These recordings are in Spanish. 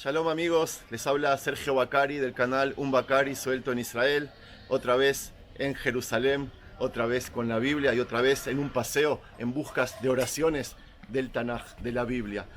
Shalom amigos, les habla Sergio Bacari del canal Un Bacari suelto en Israel, otra vez en Jerusalén, otra vez con la Biblia y otra vez en un paseo en buscas de oraciones del Tanaj, de la Biblia.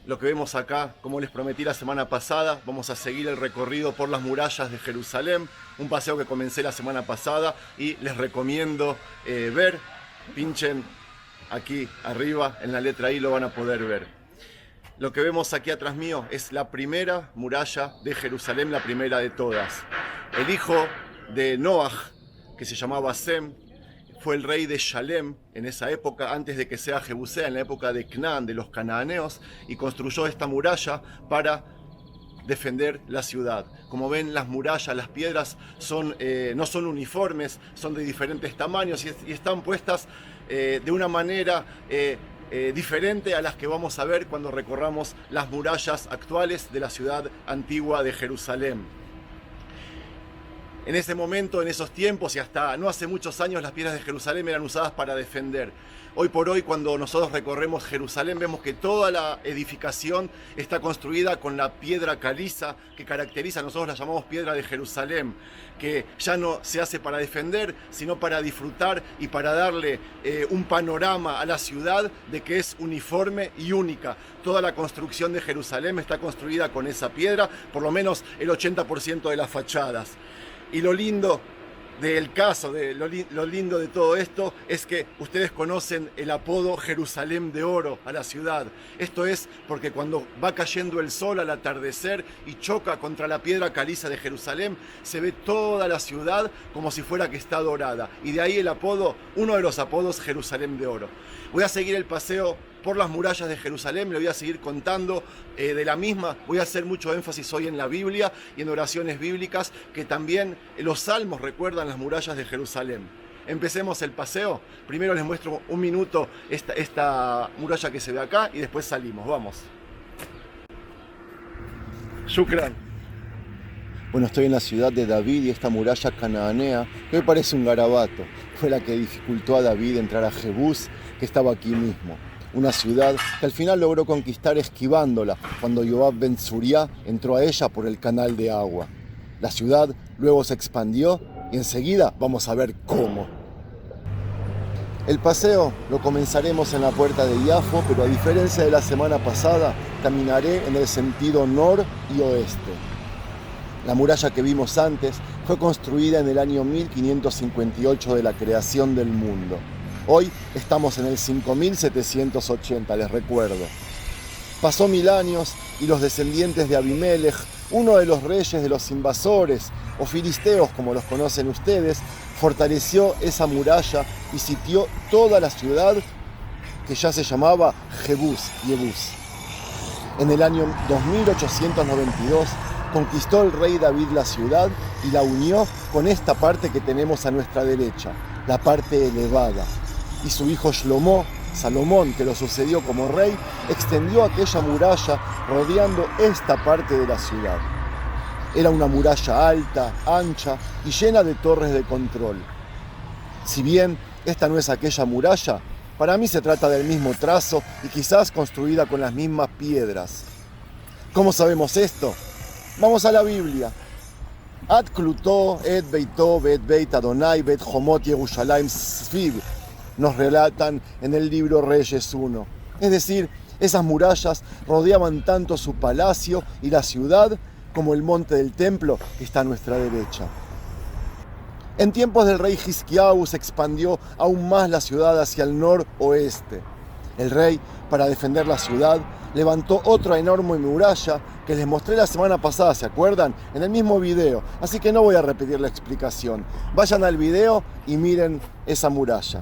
Lo que vemos acá, como les prometí la semana pasada, vamos a seguir el recorrido por las murallas de Jerusalén, un paseo que comencé la semana pasada y les recomiendo ver, pinchen aquí arriba en la letra I, lo van a poder ver. Lo que vemos aquí atrás mío es la primera muralla de Jerusalén, la primera de todas. El hijo de Noaj, que se llamaba Sem, fue el rey de Shalem en esa época, antes de que sea Jebusea, en la época de Canaán, de los cananeos, y construyó esta muralla para defender la ciudad. Como ven, las murallas, las piedras no son uniformes, son de diferentes tamaños y están puestas de una manera diferente a las que vamos a ver cuando recorramos las murallas actuales de la ciudad antigua de Jerusalén. En ese momento, en esos tiempos y hasta no hace muchos años, las piedras de Jerusalén eran usadas para defender. Hoy por hoy, cuando nosotros recorremos Jerusalén, vemos que toda la edificación está construida con la piedra caliza que caracteriza, nosotros la llamamos piedra de Jerusalén, que ya no se hace para defender, sino para disfrutar y para darle un panorama a la ciudad de que es uniforme y única. Toda la construcción de Jerusalén está construida con esa piedra, por lo menos el 80% de las fachadas. Y lo lindo del caso, lo lindo de todo esto, es que ustedes conocen el apodo Jerusalén de Oro a la ciudad. Esto es porque cuando va cayendo el sol al atardecer y choca contra la piedra caliza de Jerusalén, se ve toda la ciudad como si fuera que está dorada. Y de ahí el apodo, uno de los apodos, Jerusalén de Oro. Voy a seguir el paseo por las murallas de Jerusalén, le voy a seguir contando de la misma. Voy a hacer mucho énfasis hoy en la Biblia y en oraciones bíblicas, que también los salmos recuerdan las murallas de Jerusalén. Empecemos el paseo. Primero les muestro un minuto esta muralla que se ve acá y después salimos. Vamos. Shukran. Bueno, estoy en la ciudad de David y esta muralla canaanea, que me parece un garabato, fue la que dificultó a David entrar a Jebús, que estaba aquí mismo. Una ciudad que al final logró conquistar esquivándola cuando Yoab ben Tzuriá entró a ella por el canal de agua. La ciudad luego se expandió y enseguida vamos a ver cómo. El paseo lo comenzaremos en la puerta de Yafo, pero a diferencia de la semana pasada, caminaré en el sentido nor y oeste. La muralla que vimos antes fue construida en el año 1558 de la creación del mundo. Hoy estamos en el 5780, les recuerdo. Pasó 1000 años y los descendientes de Abimelech, uno de los reyes de los invasores, o filisteos como los conocen ustedes, fortaleció esa muralla y sitió toda la ciudad que ya se llamaba Jebús. En el año 2892 conquistó el rey David la ciudad y la unió con esta parte que tenemos a nuestra derecha, la parte elevada. Y su hijo Salomón, que lo sucedió como rey, extendió aquella muralla rodeando esta parte de la ciudad. Era una muralla alta, ancha y llena de torres de control. Si bien esta no es aquella muralla, para mí se trata del mismo trazo y quizás construida con las mismas piedras. ¿Cómo sabemos esto? Vamos a la Biblia. Ad klutó et beitó bet beit Adonai bet Homot Yerushalayim Sviv, nos relatan en el libro Reyes 1. Es decir, esas murallas rodeaban tanto su palacio y la ciudad como el monte del templo que está a nuestra derecha. En tiempos del rey Hizkiyahu se expandió aún más la ciudad hacia el noroeste. El rey, para defender la ciudad, levantó otra enorme muralla que les mostré la semana pasada, ¿se acuerdan? En el mismo video, así que no voy a repetir la explicación. Vayan al video y miren esa muralla.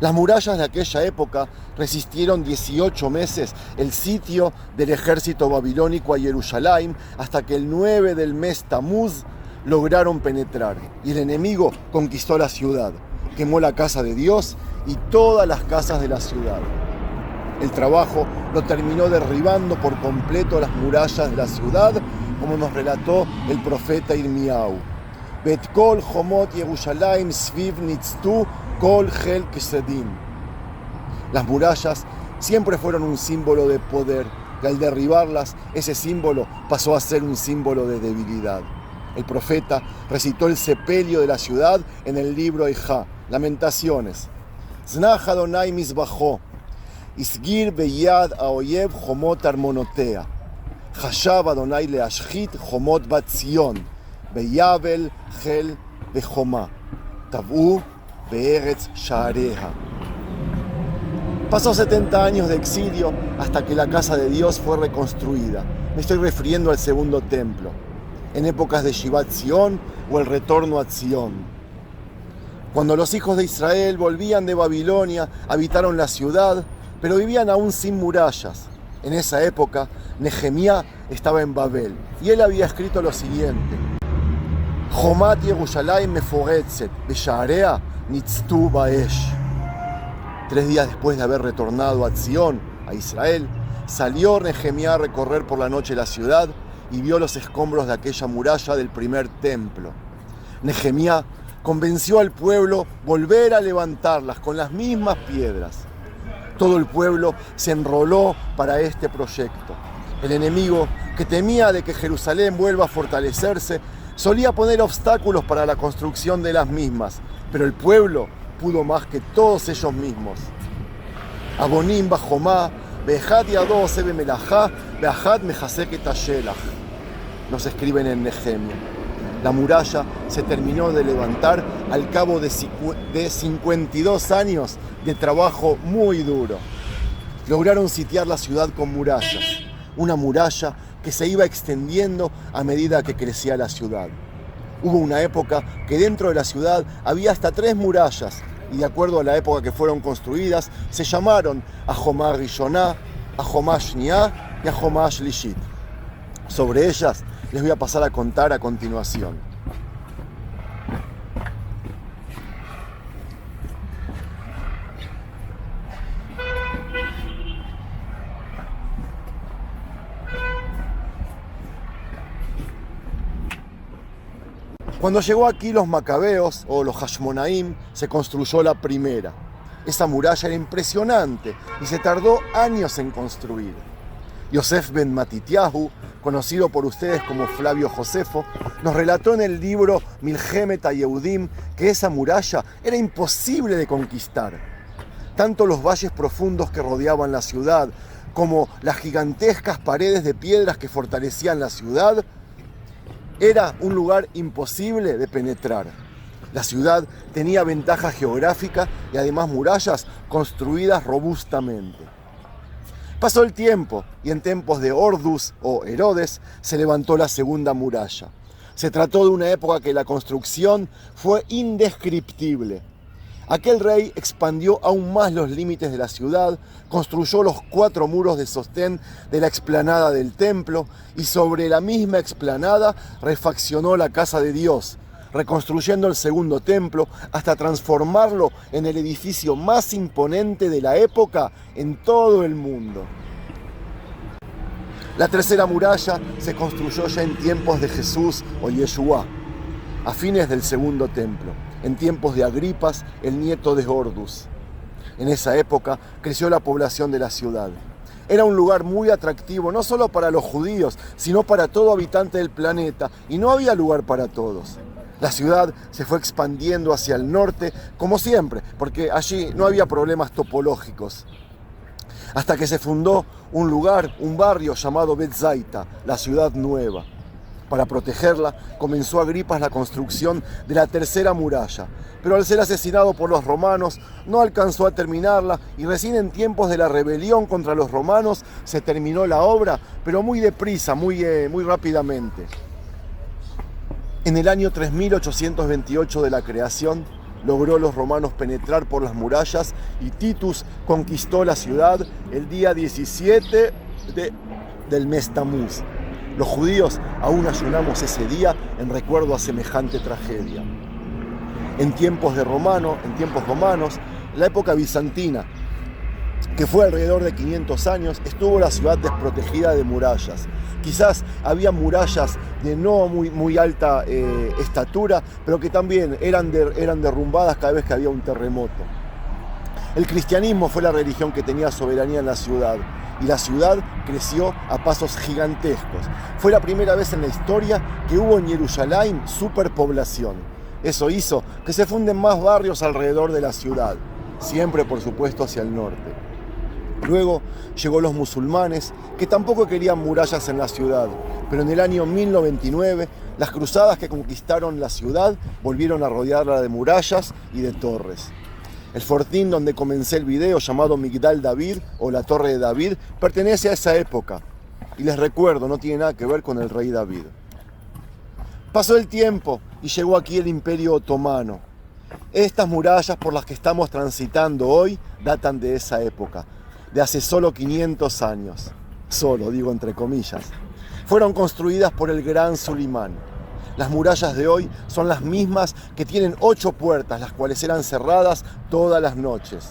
Las murallas de aquella época resistieron 18 meses el sitio del ejército babilónico a Jerusalén, hasta que el 9 del mes Tamuz lograron penetrar y el enemigo conquistó la ciudad, quemó la casa de Dios y todas las casas de la ciudad. El trabajo lo terminó derribando por completo las murallas de la ciudad, como nos relató el profeta Irmiau. Bet kol homot Yerushalayim sviv nitztu kol hel kesedim. Las murallas siempre fueron un símbolo de poder, y al derribarlas, ese símbolo pasó a ser un símbolo de debilidad. El profeta recitó el sepelio de la ciudad en el libro Ejá, Lamentaciones. Znach Adonai misbajó, isgir beyad aoyev homot armonotea. Hashav Adonai leashchit homot bat Zion, beyabel gel bejomá, tabú beeretz shaareha. Pasó 70 años de exilio hasta que la casa de Dios fue reconstruida. Me estoy refiriendo al segundo templo, en épocas de Shivat Zion o el retorno a Zion. Cuando los hijos de Israel volvían de Babilonia, habitaron la ciudad, pero vivían aún sin murallas. En esa época, Nehemías estaba en Babel y él había escrito lo siguiente: Jomat Yerushalayim meforetzet, besha'area nitztu ba'esh. 3 días después de haber retornado a Zion, a Israel, salió Nehemías a recorrer por la noche la ciudad y vio los escombros de aquella muralla del primer templo. Nehemías convenció al pueblo volver a levantarlas con las mismas piedras. Todo el pueblo se enroló para este proyecto. El enemigo, que temía de que Jerusalén vuelva a fortalecerse, solía poner obstáculos para la construcción de las mismas, pero el pueblo pudo más que todos ellos mismos. Abonim bajomá, be'ejad yadó sebe melajá, be'ajad mejaseket hashelach. Nos escriben en Nehemías. La muralla se terminó de levantar al cabo de 52 años de trabajo muy duro. Lograron sitiar la ciudad con murallas, una muralla que se iba extendiendo a medida que crecía la ciudad. Hubo una época que dentro de la ciudad había hasta 3 murallas, y de acuerdo a la época que fueron construidas, se llamaron Ahomá Rishoná, Ahomá Shniá y Ahomá Shlishit. Sobre ellas les voy a pasar a contar a continuación. Cuando llegó aquí los macabeos o los Hashmonaim, se construyó la primera. Esa muralla era impresionante y se tardó años en construir. Yosef ben Matityahu, conocido por ustedes como Flavio Josefo, nos relató en el libro Milhemet HaYehudim que esa muralla era imposible de conquistar. Tanto los valles profundos que rodeaban la ciudad como las gigantescas paredes de piedras que fortalecían la ciudad, era un lugar imposible de penetrar. La ciudad tenía ventaja geográfica y además murallas construidas robustamente. Pasó el tiempo y en tiempos de Ordus o Herodes se levantó la segunda muralla. Se trató de una época que la construcción fue indescriptible. Aquel rey expandió aún más los límites de la ciudad, construyó los 4 muros de sostén de la explanada del templo y sobre la misma explanada refaccionó la casa de Dios, reconstruyendo el segundo templo hasta transformarlo en el edificio más imponente de la época en todo el mundo. La tercera muralla se construyó ya en tiempos de Jesús o Yeshua, a fines del segundo templo, en tiempos de Agripas, el nieto de Ordus. En esa época creció la población de la ciudad. Era un lugar muy atractivo, no solo para los judíos, sino para todo habitante del planeta, y no había lugar para todos. La ciudad se fue expandiendo hacia el norte, como siempre, porque allí no había problemas topológicos. Hasta que se fundó un barrio llamado Betzaita, la ciudad nueva. Para protegerla, comenzó Agripas la construcción de la tercera muralla, pero al ser asesinado por los romanos, no alcanzó a terminarla y recién en tiempos de la rebelión contra los romanos se terminó la obra, pero muy deprisa, muy rápidamente. En el año 3828 de la creación, logró los romanos penetrar por las murallas y Titus conquistó la ciudad el día 17 del mes Tamuz. Los judíos aún ayunamos ese día en recuerdo a semejante tragedia. En tiempos romanos, la época bizantina, que fue alrededor de 500 años, estuvo la ciudad desprotegida de murallas. Quizás había murallas de no muy alta estatura, pero que también eran derrumbadas cada vez que había un terremoto. El cristianismo fue la religión que tenía soberanía en la ciudad, y la ciudad creció a pasos gigantescos. Fue la primera vez en la historia que hubo en Jerusalén superpoblación. Eso hizo que se funden más barrios alrededor de la ciudad, siempre por supuesto hacia el norte. Luego llegó los musulmanes, que tampoco querían murallas en la ciudad, pero en el año 1099 las cruzadas que conquistaron la ciudad volvieron a rodearla de murallas y de torres. El fortín donde comencé el video, llamado Migdal David o la Torre de David, pertenece a esa época. Y les recuerdo, no tiene nada que ver con el rey David. Pasó el tiempo y llegó aquí el Imperio Otomano. Estas murallas por las que estamos transitando hoy datan de esa época, de hace solo 500 años. Solo, digo entre comillas. Fueron construidas por el gran Sulimán. Las murallas de hoy son las mismas que tienen 8 puertas, las cuales eran cerradas todas las noches.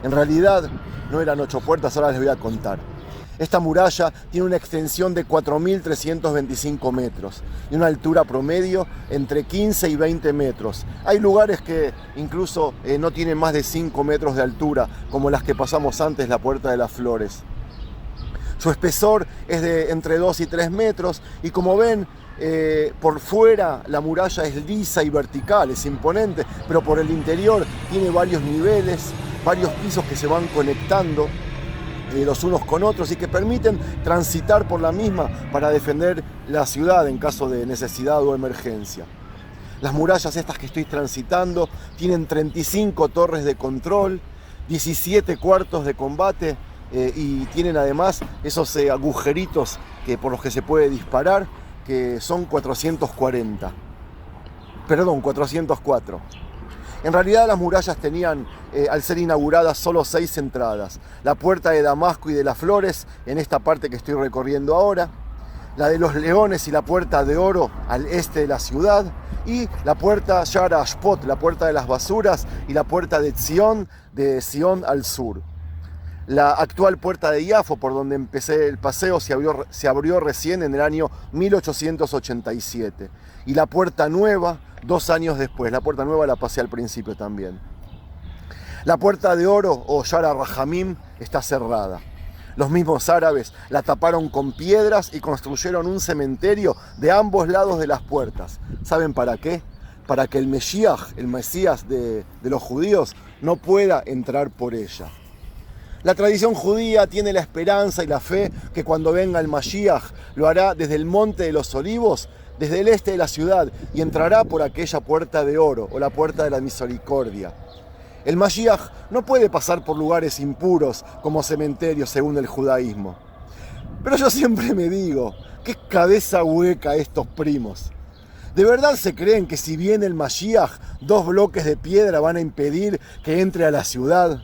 En realidad no eran 8 puertas, ahora les voy a contar. Esta muralla tiene una extensión de 4.325 metros y una altura promedio entre 15 y 20 metros. Hay lugares que incluso no tienen más de 5 metros de altura, como las que pasamos antes, la Puerta de las Flores. Su espesor es de entre 2 y 3 metros y como ven, por fuera la muralla es lisa y vertical, es imponente, pero por el interior tiene varios niveles, varios pisos que se van conectando los unos con otros y que permiten transitar por la misma para defender la ciudad en caso de necesidad o emergencia. Las murallas estas que estoy transitando tienen 35 torres de control, 17 cuartos de combate y tienen además esos agujeritos por los que se puede disparar, que son 404. En realidad las murallas tenían, al ser inauguradas, solo 6 entradas. La puerta de Damasco y de las Flores, en esta parte que estoy recorriendo ahora, la de los Leones y la puerta de Oro al este de la ciudad, y la puerta Shara Ashpot, la puerta de las basuras, y la puerta de Sion al sur. La actual puerta de Yafo, por donde empecé el paseo, se abrió recién en el año 1887. Y la puerta nueva, 2 años después. La puerta nueva la pasé al principio también. La puerta de Oro, o Shara Rahamim, está cerrada. Los mismos árabes la taparon con piedras y construyeron un cementerio de ambos lados de las puertas. ¿Saben para qué? Para que el Mesías de los judíos, no pueda entrar por ella. La tradición judía tiene la esperanza y la fe que cuando venga el Mashiach lo hará desde el Monte de los Olivos, desde el este de la ciudad, y entrará por aquella puerta de oro o la puerta de la misericordia. El Mashiach no puede pasar por lugares impuros como cementerios según el judaísmo. Pero yo siempre me digo, qué cabeza hueca estos primos. ¿De verdad se creen que si viene el Mashiach, 2 bloques de piedra van a impedir que entre a la ciudad?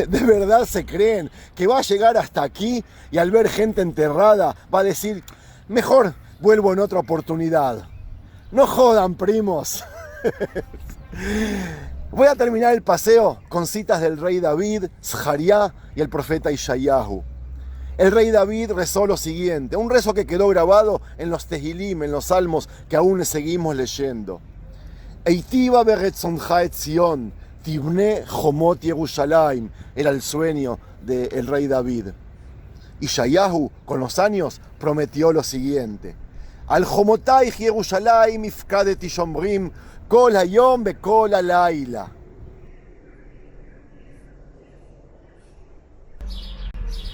¿De verdad se creen que va a llegar hasta aquí y al ver gente enterrada va a decir, mejor vuelvo en otra oportunidad? No jodan, primos. Voy a terminar el paseo con citas del rey David, Zachariah y el profeta Ishayahu. El rey David rezó lo siguiente, un rezo que quedó grabado en los Tehilim, en los salmos que aún seguimos leyendo. Eitiva beretzoncha et Zion, Tibne Jomot Yerushalayim, era el sueño del rey David. Ishayahu, con los años, prometió lo siguiente. Al Jomotai Yerushalayim ifkadeti shomrim, kol hayom bekol halayla.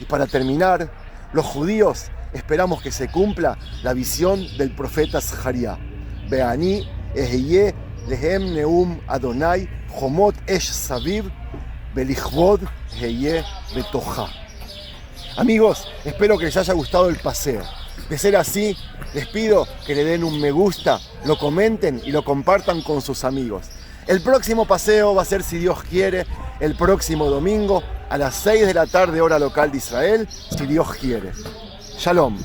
Y para terminar, los judíos esperamos que se cumpla la visión del profeta Zachariah. Be'ani eheye lehem neum Adonai Jomot esh saviv belichvod heye betoja. Amigos, espero que les haya gustado el paseo. De ser así, les pido que le den un me gusta, lo comenten y lo compartan con sus amigos. El próximo paseo va a ser, si Dios quiere, el próximo domingo a las 6 de la tarde, hora local de Israel, si Dios quiere. Shalom.